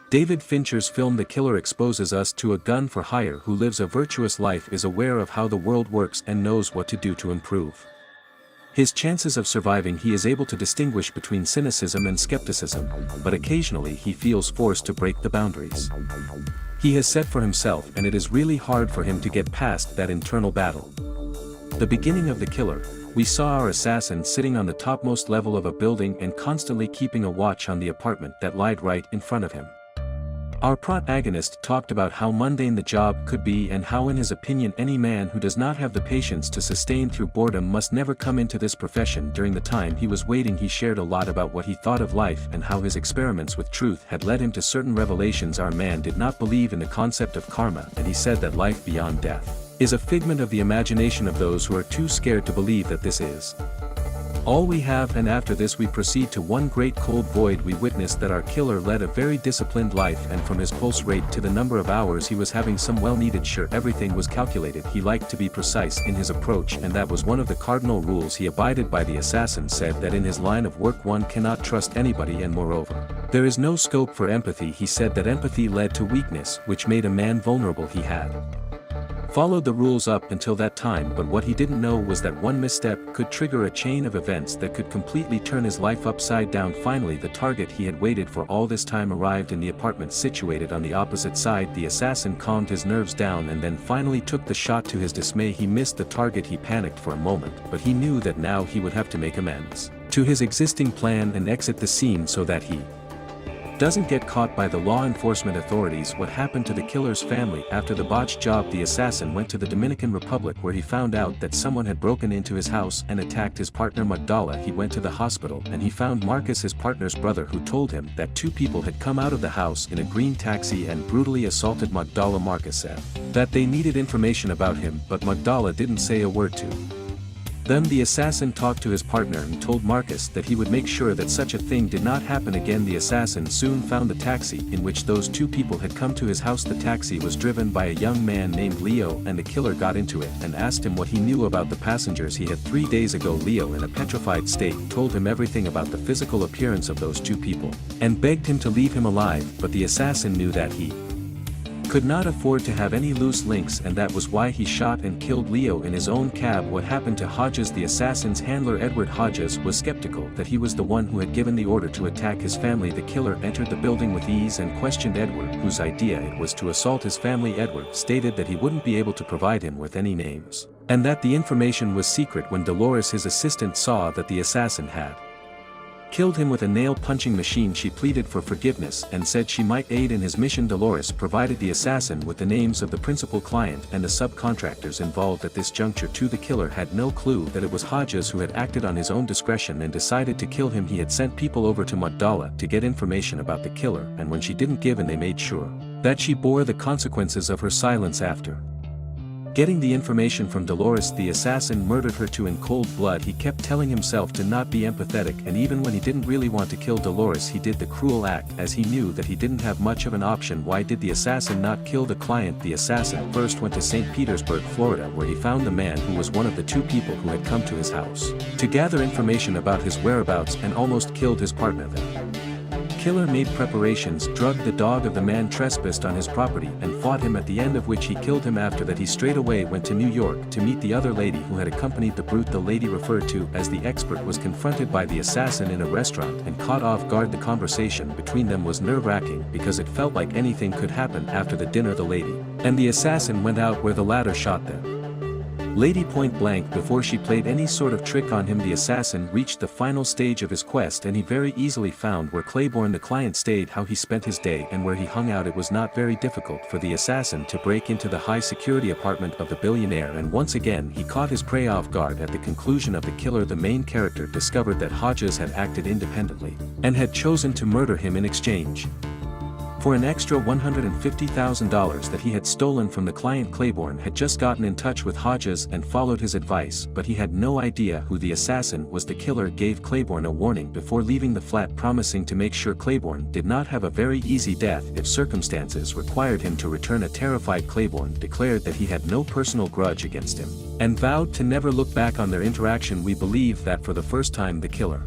David Fincher's film The Killer exposes us to a gun for hire who lives a virtuous life, is aware of how the world works and knows what to do to improve his chances of surviving. He is able to distinguish between cynicism and skepticism, but occasionally he feels forced to break the boundaries he has set for himself, and it is really hard for him to get past that internal battle. The beginning of The Killer, we saw our assassin sitting on the topmost level of a building and constantly keeping a watch on the apartment that lied right in front of him. Our protagonist talked about how mundane the job could be and how in his opinion any man who does not have the patience to sustain through boredom must never come into this profession. During the time he was waiting, he shared a lot about what he thought of life and how his experiments with truth had led him to certain revelations. Our man did not believe in the concept of karma, and he said that life beyond death is a figment of the imagination of those who are too scared to believe that this is all we have. And after this we proceed to one great cold void. We witnessed that our killer led a very disciplined life, and from his pulse rate to the number of hours he was having some well-needed sure everything was calculated. He liked to be precise in his approach, and that was one of the cardinal rules he abided by. The assassin said that in his line of work one cannot trust anybody, and moreover, there is no scope for empathy. He said that empathy led to weakness, which made a man vulnerable. He had followed the rules up until that time, but what he didn't know was that one misstep could trigger a chain of events that could completely turn his life upside down. Finally, the target he had waited for all this time arrived in the apartment situated on the opposite side. The assassin calmed his nerves down and then finally took the shot. To his dismay, he missed the target. He panicked for a moment, but he knew that now he would have to make amends to his existing plan and exit the scene so that he doesn't get caught by the law enforcement authorities. What happened to the killer's family? After the botched job, the assassin went to the Dominican Republic, where he found out that someone had broken into his house and attacked his partner Magdala. He went to the hospital and he found Marcus, his partner's brother, who told him that two people had come out of the house in a green taxi and brutally assaulted Magdala. Marcus said that they needed information about him, but Magdala didn't say a word to them. The assassin talked to his partner and told Marcus that he would make sure that such a thing did not happen again. The assassin soon found the taxi in which those two people had come to his house. The taxi was driven by a young man named Leo, and the killer got into it and asked him what he knew about the passengers he had 3 days ago. Leo, in a petrified state, told him everything about the physical appearance of those two people and begged him to leave him alive, but the assassin knew that he could not afford to have any loose links, and that was why he shot and killed Leo in his own cab. What happened to Hodges? The assassin's handler Edward Hodges was skeptical that he was the one who had given the order to attack his family. The killer entered the building with ease and questioned Edward, whose idea it was to assault his family. Edward stated that he wouldn't be able to provide him with any names, and that the information was secret. When Dolores, his assistant, saw that the assassin had killed him with a nail-punching machine, she pleaded for forgiveness and said she might aid in his mission. Dolores provided the assassin with the names of the principal client and the subcontractors involved. At this juncture too, the killer had no clue that it was Hodges who had acted on his own discretion and decided to kill him. He had sent people over to Magdala to get information about the killer, and when she didn't give in, they made sure that she bore the consequences of her silence. After getting the information from Dolores, the assassin murdered her too in cold blood. He kept telling himself to not be empathetic, and even when he didn't really want to kill Dolores, he did the cruel act as he knew that he didn't have much of an option. Why did the assassin not kill the client? The assassin first went to St. Petersburg, Florida, where he found the man who was one of the two people who had come to his house to gather information about his whereabouts, and almost killed his partner. The killer made preparations, drugged the dog of the man trespassed on his property, and fought him, at the end of which he killed him. After that he straight away went to New York to meet the other lady who had accompanied the brute. The lady referred to as the expert was confronted by the assassin in a restaurant and caught off guard. The conversation between them was nerve-wracking because it felt like anything could happen. After the dinner, the lady and the assassin went out, where the latter shot the lady point blank before she played any sort of trick on him. The assassin reached the final stage of his quest, and he very easily found where Claiborne the client stayed, how he spent his day, and where he hung out. It was not very difficult for the assassin to break into the high-security apartment of the billionaire, and once again he caught his prey off guard. At the conclusion of the killer, the main character discovered that Hodges had acted independently and had chosen to murder him in exchange for an extra $150,000 that he had stolen from the client. Claiborne had just gotten in touch with Hodges and followed his advice, but he had no idea who the assassin was. The killer gave Claiborne a warning before leaving the flat, promising to make sure Claiborne did not have a very easy death if circumstances required him to return. A terrified Claiborne declared that he had no personal grudge against him, and vowed to never look back on their interaction. We believe that for the first time the killer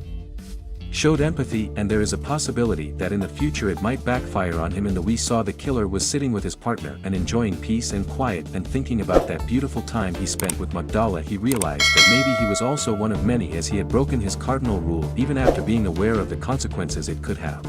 showed empathy, and there is a possibility that in the future it might backfire on him. We saw the killer was sitting with his partner and enjoying peace and quiet and thinking about that beautiful time he spent with Magdala. He realized that maybe he was also one of many, as he had broken his cardinal rule even after being aware of the consequences it could have.